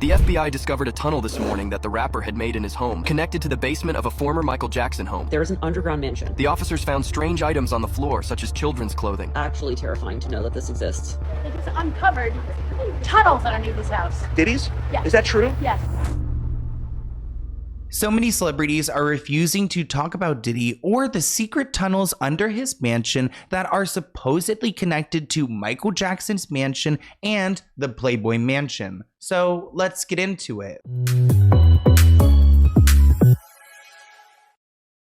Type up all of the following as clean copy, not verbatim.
The FBI discovered a tunnel this morning that the rapper had made in his home, connected to the basement of a former Michael Jackson home. There is an underground mansion. The officers found strange items on the floor, such as children's clothing. Actually terrifying to know that this exists. It's uncovered tunnels underneath this house. Diddys? Yes. Is that true? Yes. So many celebrities are refusing to talk about Diddy or the secret tunnels under his mansion that are supposedly connected to Michael Jackson's mansion and the Playboy mansion. So let's get into it.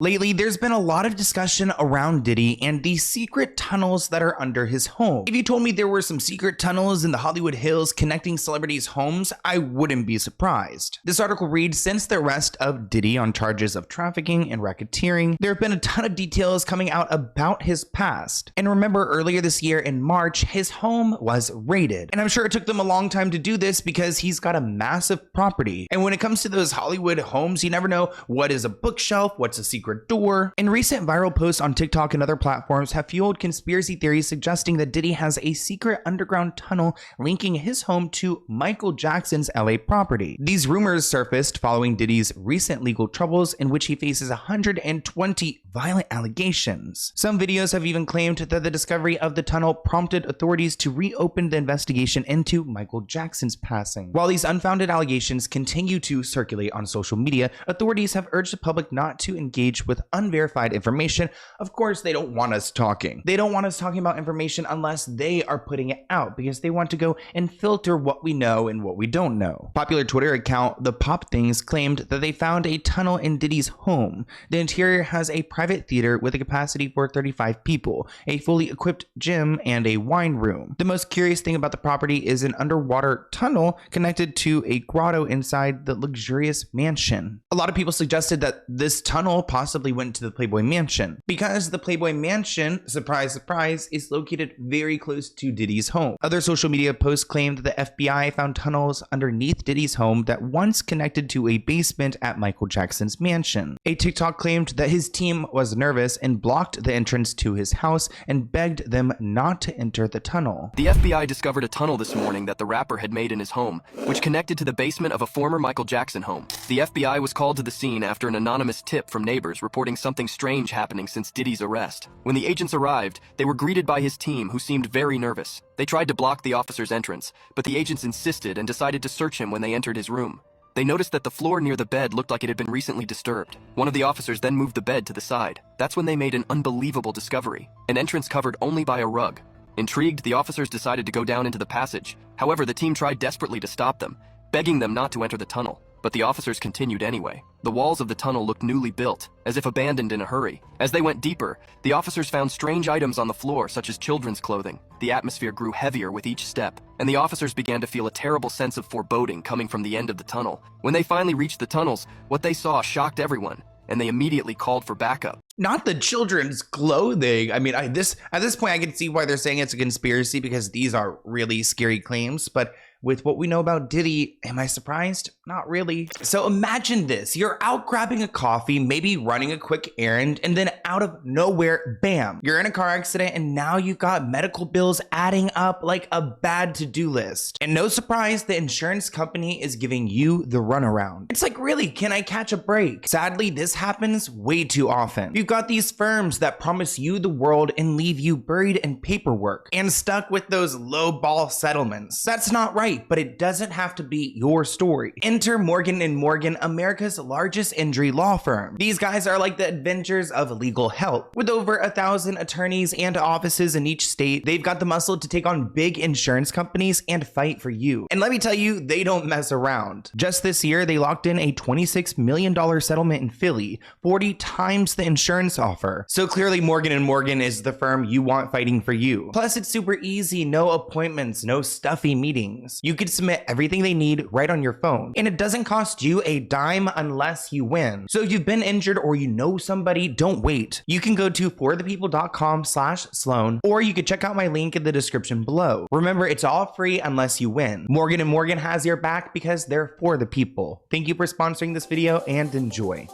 Lately, there's been a lot of discussion around Diddy and the secret tunnels that are under his home. If you told me there were some secret tunnels in the Hollywood Hills connecting celebrities' homes, I wouldn't be surprised. This article reads, since the arrest of Diddy on charges of trafficking and racketeering, there have been a ton of details coming out about his past. And remember, earlier this year in March, his home was raided. And I'm sure it took them a long time to do this because he's got a massive property. And when it comes to those Hollywood homes, you never know what is a bookshelf, what's a secret door. And recent viral posts on TikTok and other platforms have fueled conspiracy theories suggesting that Diddy has a secret underground tunnel linking his home to Michael Jackson's LA property. These rumors surfaced following Diddy's recent legal troubles in which he faces 120 violent allegations. Some videos have even claimed that the discovery of the tunnel prompted authorities to reopen the investigation into Michael Jackson's passing. While these unfounded allegations continue to circulate on social media, authorities have urged the public not to engage with unverified information. Of course, they don't want us talking. They don't want us talking about information unless they are putting it out because they want to go and filter what we know and what we don't know. Popular Twitter account The Pop Things claimed that they found a tunnel in Diddy's home. The interior has a private theater with a capacity for 35 people, a fully equipped gym, and a wine room. The most curious thing about the property is an underwater tunnel connected to a grotto inside the luxurious mansion. A lot of people suggested that this tunnel possibly went to the Playboy mansion because the Playboy mansion, surprise, surprise, is located very close to Diddy's home. Other social media posts claimed that the FBI found tunnels underneath Diddy's home that once connected to a basement at Michael Jackson's mansion. A TikTok claimed that his team was nervous and blocked the entrance to his house and begged them not to enter the tunnel. The FBI discovered a tunnel this morning that the rapper had made in his home, which connected to the basement of a former Michael Jackson home. The FBI was called to the scene after an anonymous tip from neighbors reporting something strange happening since Diddy's arrest. When the agents arrived, they were greeted by his team, who seemed very nervous. They tried to block the officer's entrance, but the agents insisted and decided to search him when they entered his room. They noticed that the floor near the bed looked like it had been recently disturbed. One of the officers then moved the bed to the side. That's when they made an unbelievable discovery: an entrance covered only by a rug. Intrigued, the officers decided to go down into the passage. However, the team tried desperately to stop them, begging them not to enter the tunnel. But the officers continued anyway. The walls of the tunnel looked newly built, as if abandoned in a hurry. As they went deeper, the officers found strange items on the floor, such as children's clothing. The atmosphere grew heavier with each step, and the officers began to feel a terrible sense of foreboding coming from the end of the tunnel. When they finally reached the tunnels, what they saw shocked everyone, and they immediately called for backup. Not the children's clothing. I mean, at this point, I can see why they're saying it's a conspiracy because these are really scary claims, but with what we know about Diddy, am I surprised? Not really. So imagine this. You're out grabbing a coffee, maybe running a quick errand, and then out of nowhere, bam, you're in a car accident and now you've got medical bills adding up like a bad to-do list. And no surprise, the insurance company is giving you the runaround. It's like, really, can I catch a break? Sadly, this happens way too often. You've got these firms that promise you the world and leave you buried in paperwork and stuck with those low-ball settlements. That's not right. But it doesn't have to be your story. Enter Morgan & Morgan, America's largest injury law firm. These guys are like the Avengers of legal help. With over 1,000 attorneys and offices in each state, they've got the muscle to take on big insurance companies and fight for you. And let me tell you, they don't mess around. Just this year, they locked in a $26 million settlement in Philly, 40 times the insurance offer. So clearly Morgan & Morgan is the firm you want fighting for you. Plus, it's super easy, no appointments, no stuffy meetings. You could submit everything they need right on your phone, and it doesn't cost you a dime unless you win. So if you've been injured or you know somebody, don't wait. You can go to forthepeople.com/Sloan, or you could check out my link in the description below. Remember, it's all free unless you win. Morgan & Morgan has your back because they're for the people. Thank you for sponsoring this video and enjoy.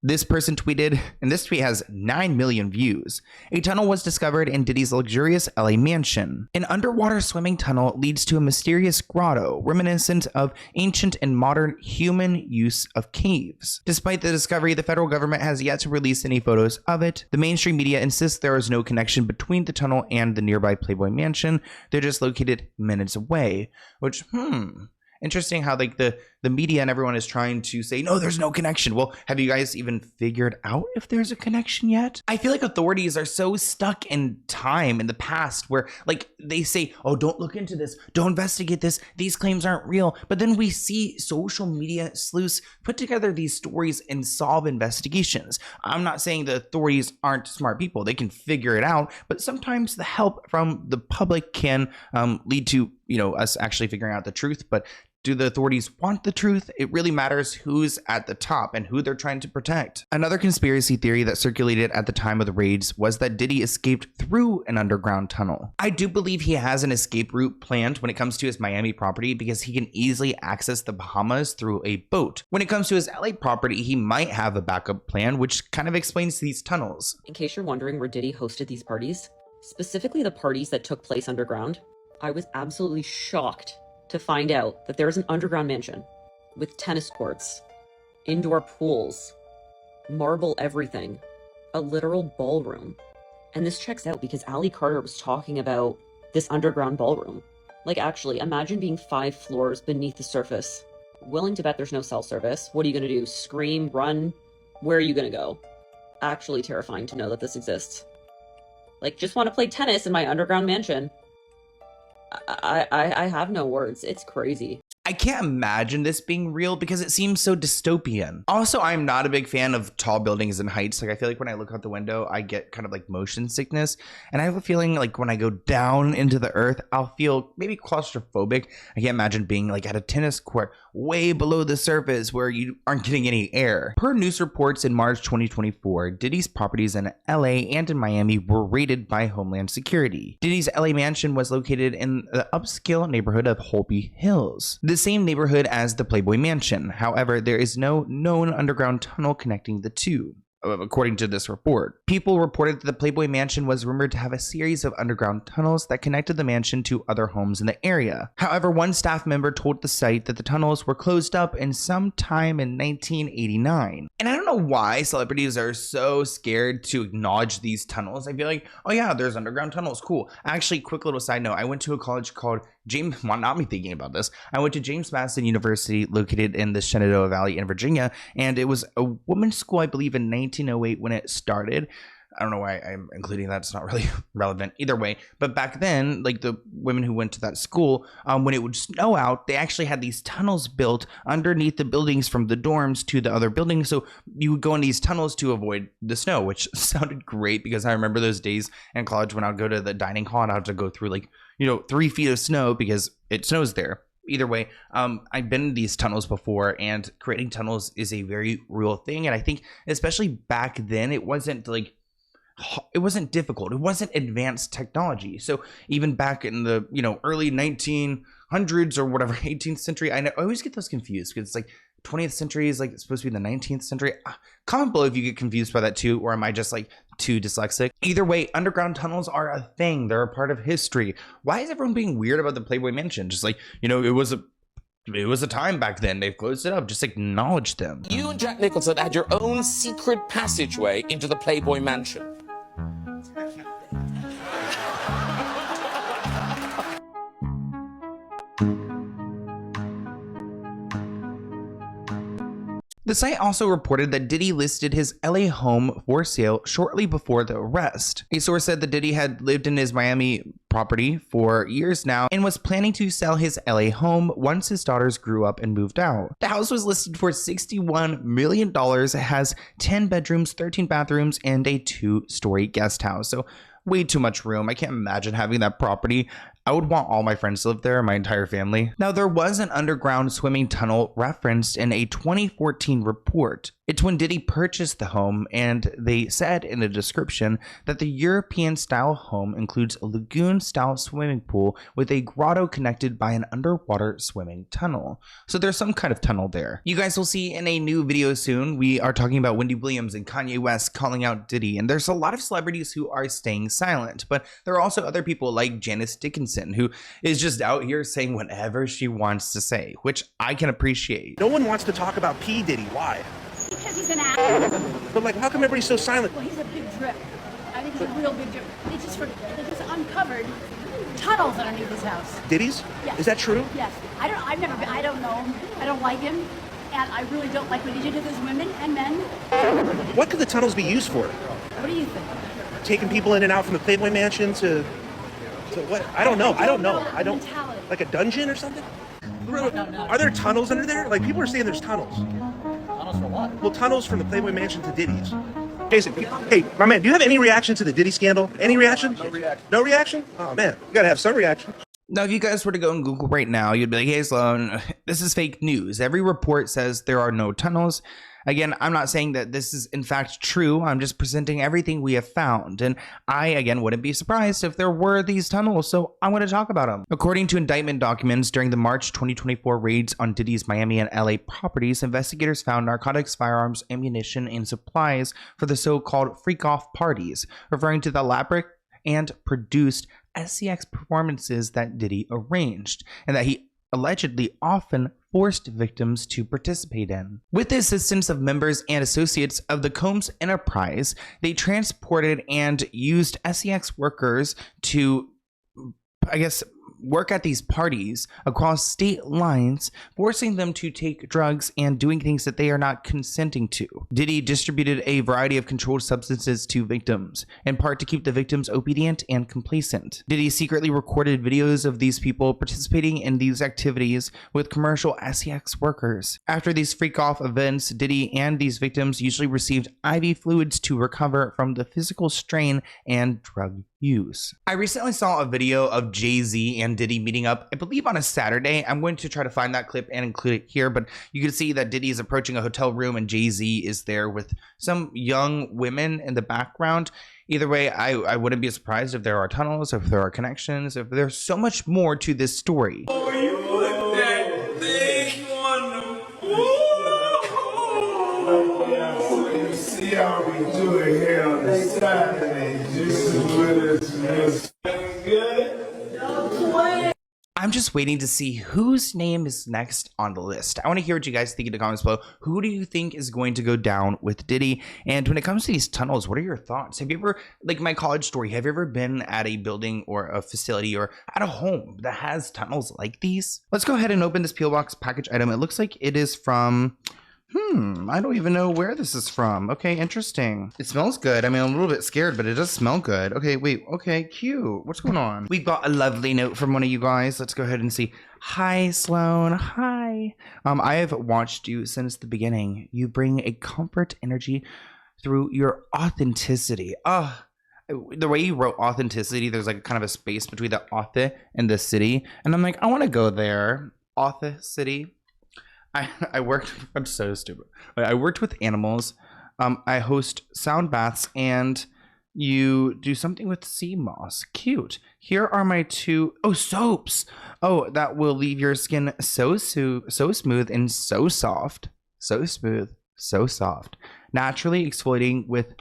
This person tweeted, and this tweet has 9 million views. A tunnel was discovered in Diddy's luxurious LA mansion. An underwater swimming tunnel leads to a mysterious grotto, reminiscent of ancient and modern human use of caves. Despite the discovery, the federal government has yet to release any photos of it. The mainstream media insists there is no connection between the tunnel and the nearby Playboy mansion. They're just located minutes away, which, interesting how like the media and everyone is trying to say, no, there's no connection. Well, have you guys even figured out if there's a connection yet? I feel like authorities are so stuck in time in the past where like they say, oh, don't look into this, don't investigate this, these claims aren't real. But then we see social media sleuths put together these stories and solve investigations. I'm not saying the authorities aren't smart people, they can figure it out, but sometimes the help from the public can lead to, you know, us actually figuring out the truth. But do the authorities want the truth? It really matters who's at the top and who they're trying to protect. Another conspiracy theory that circulated at the time of the raids was that Diddy escaped through an underground tunnel. I do believe he has an escape route planned when it comes to his Miami property because he can easily access the Bahamas through a boat. When it comes to his LA property, he might have a backup plan, which kind of explains these tunnels. In case you're wondering where Diddy hosted these parties, specifically the parties that took place underground, I was absolutely shocked to find out that there is an underground mansion with tennis courts, indoor pools, marble everything, a literal ballroom. And this checks out because Ali Carter was talking about this underground ballroom. Like, actually, imagine being 5 floors beneath the surface. Willing to bet there's no cell service. What are you gonna do? Scream? Run? Where are you gonna go? Actually terrifying to know that this exists. Like, just want to play tennis in my underground mansion. I have no words. It's crazy. I can't imagine this being real because it seems so dystopian. Also, I'm not a big fan of tall buildings and heights. Like, I feel like when I look out the window, I get kind of like motion sickness. And I have a feeling like when I go down into the earth, I'll feel maybe claustrophobic. I can't imagine being like at a tennis court way below the surface where you aren't getting any air. Per news reports in March 2024, Diddy's properties in LA and in Miami were raided by Homeland Security. Diddy's LA mansion was located in the upscale neighborhood of Holby Hills, the same neighborhood as the Playboy mansion. However, there is no known underground tunnel connecting the two. According to this report, people reported that the Playboy mansion was rumored to have a series of underground tunnels that connected the mansion to other homes in the area. However, one staff member told the site that the tunnels were closed up in sometime in 1989. And I don't know why celebrities are so scared to acknowledge these tunnels. I feel like, oh yeah, there's underground tunnels, cool. Actually, quick little side note, I went to a college called James, well, not me thinking about this. I went to James Madison University, located in the Shenandoah Valley in Virginia, and it was a women's school, I believe, in 1908 when it started. I don't know why I'm including that. It's not really relevant either way. But back then, like the women who went to that school, when it would snow out, they actually had these tunnels built underneath the buildings from the dorms to the other buildings. So you would go in these tunnels to avoid the snow, which sounded great because I remember those days in college when I would go to the dining hall and I had to go through like, 3 feet of snow because it snows there. Either way, I've been in these tunnels before, and creating tunnels is a very real thing. And I think especially back then, it wasn't difficult. It wasn't advanced technology. So even back in the, early 1900s or whatever, 18th century, I always get those confused because it's like 20th century is like supposed to be the 19th century. Comment below if you get confused by that too, or am I just like too dyslexic? Either way, underground tunnels are a thing. They're a part of history. Why is everyone being weird about the Playboy mansion? Just like, it was a time back then. They've closed it up. Just acknowledge them. You and Jack Nicholson had your own secret passageway into the Playboy mansion. The site also reported that Diddy listed his LA home for sale shortly before the arrest. A source said that Diddy had lived in his Miami property for years now and was planning to sell his LA home once his daughters grew up and moved out. The house was listed for $61 million. It has 10 bedrooms, 13 bathrooms, and a 2-story guest house. So way too much room. I can't imagine having that property. I would want all my friends to live there, my entire family. Now, there was an underground swimming tunnel referenced in a 2014 report. It's when Diddy purchased the home, and they said in the description that the European-style home includes a lagoon-style swimming pool with a grotto connected by an underwater swimming tunnel. So there's some kind of tunnel there. You guys will see in a new video soon, we are talking about Wendy Williams and Kanye West calling out Diddy, and there's a lot of celebrities who are staying silent, but there are also other people like Janice Dickinson, who is just out here saying whatever she wants to say, which I can appreciate. No one wants to talk about P. Diddy. Why? Because he's an actor. But like, how come everybody's so silent? Well, he's a big drip. I think he's a real big drip. They just uncovered tunnels underneath his house. Diddy's? Yes. Is that true? Yes. I don't know him. I don't like him. And I really don't like what he did to those women and men. What could the tunnels be used for? What do you think? Taking people in and out from the Playboy mansion to what? I don't know. I don't know. Mentality. Like a dungeon or something? No. Are there tunnels under there? Like, people are saying there's tunnels. Tunnels for what? Well, tunnels from the Playboy mansion to Diddy's. Jason, hey, my man, do you have any reaction to the Diddy scandal? Any reaction? No reaction. No reaction? Oh, man, you gotta have some reaction. Now, if you guys were to go on Google right now, you'd be like, hey, Sloan, this is fake news. Every report says there are no tunnels. Again, I'm not saying that this is in fact true. I'm just presenting everything we have found. And I, again, wouldn't be surprised if there were these tunnels, so I'm going to talk about them. According to indictment documents, during the March 2024 raids on Diddy's Miami and LA properties, investigators found narcotics, firearms, ammunition, and supplies for the so-called freak-off parties, referring to the elaborate and produced SCX performances that Diddy arranged, and that he allegedly often forced victims to participate in. With the assistance of members and associates of the Combs enterprise, they transported and used SCX workers to, work at these parties across state lines, forcing them to take drugs and doing things that they are not consenting to. Diddy distributed a variety of controlled substances to victims, in part to keep the victims obedient and complacent. Diddy secretly recorded videos of these people participating in these activities with commercial SCX workers. After these freak-off events, Diddy and these victims usually received IV fluids to recover from the physical strain and drug use. I recently saw a video of JayZ and Diddy meeting up, I believe on a Saturday. I'm going to try to find that clip and include it here, but you can see that Diddy is approaching a hotel room and JayZ is there with some young women in the background. Either way, I wouldn't be surprised if there are tunnels, if there are connections, if there's so much more to this story. See how we do it here on the Saturday. Just with us, good. I'm just waiting to see whose name is next on the list. I want to hear what you guys think in the comments below. Who do you think is going to go down with Diddy? And when it comes to these tunnels, what are your thoughts? Have you ever, like my college story, have you ever been at a building or a facility or at a home that has tunnels like these? Let's go ahead and open this P.O. Box package item. It looks like it is from... I don't even know where this is from. Okay, interesting. It smells good. I mean, I'm a little bit scared, but it does smell good. Okay, wait. Okay, cute. What's going on? We've got a lovely note from one of you guys. Let's go ahead and see. Hi, Sloan. Hi. I have watched you since the beginning. You bring a comfort energy through your authenticity. The way you wrote authenticity, there's like kind of a space between the auth and the city. And I'm like, I want to go there. Authenticity. I worked, I'm so stupid. I worked with animals. I host sound baths and you do something with sea moss. Cute. Here are my two, soaps. Oh, that will leave your skin so smooth and so soft. So smooth, so soft. Naturally exfoliating with,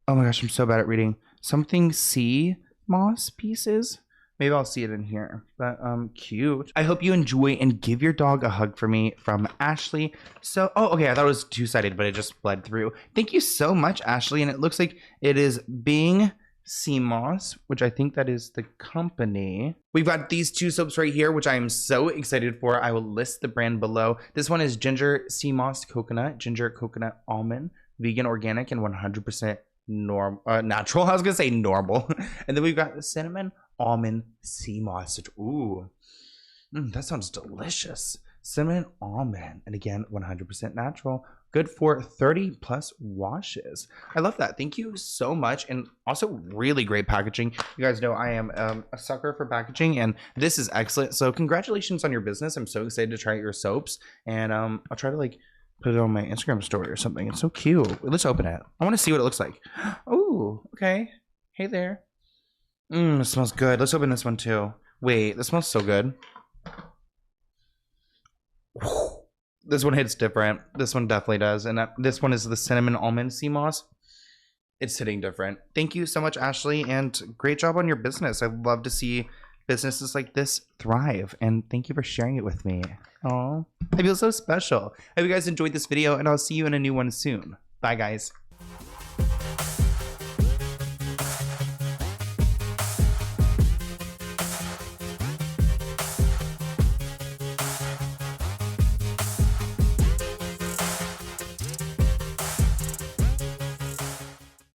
oh my gosh, I'm so bad at reading. Something sea moss pieces. Maybe I'll see it in here, but cute. I hope you enjoy and give your dog a hug for me from Ashley. So, okay, I thought it was two-sided, but it just bled through. Thank you so much, Ashley. And it looks like it is Bing Sea Moss, which I think that is the company. We've got these two soaps right here, which I am so excited for. I will list the brand below. This one is Ginger Sea Moss Coconut, Ginger Coconut Almond, vegan, organic, and 100% natural. I was gonna say normal. And then we've got the Cinnamon Almond Sea Moss. Ooh, that sounds delicious. Cinnamon almond, and again 100% natural, good for 30 plus washes. I love that. Thank you so much. And also really great packaging. You guys know I am a sucker for packaging, and this is excellent. So congratulations on your business. I'm so excited to try out your soaps, and I'll try to like put it on my Instagram story or something. It's so cute. Let's open it. I want to see what it looks like. Oh, okay. Hey there. It smells good. Let's open this one too. Wait, this smells so good. This one hits different. This one definitely does. And this one is the cinnamon almond sea moss. It's hitting different. Thank you so much, Ashley, and great job on your business. I love to see businesses like this thrive, and thank you for sharing it with me. Oh, I feel so special. I hope you guys enjoyed this video, and I'll see you in a new one soon. Bye, guys.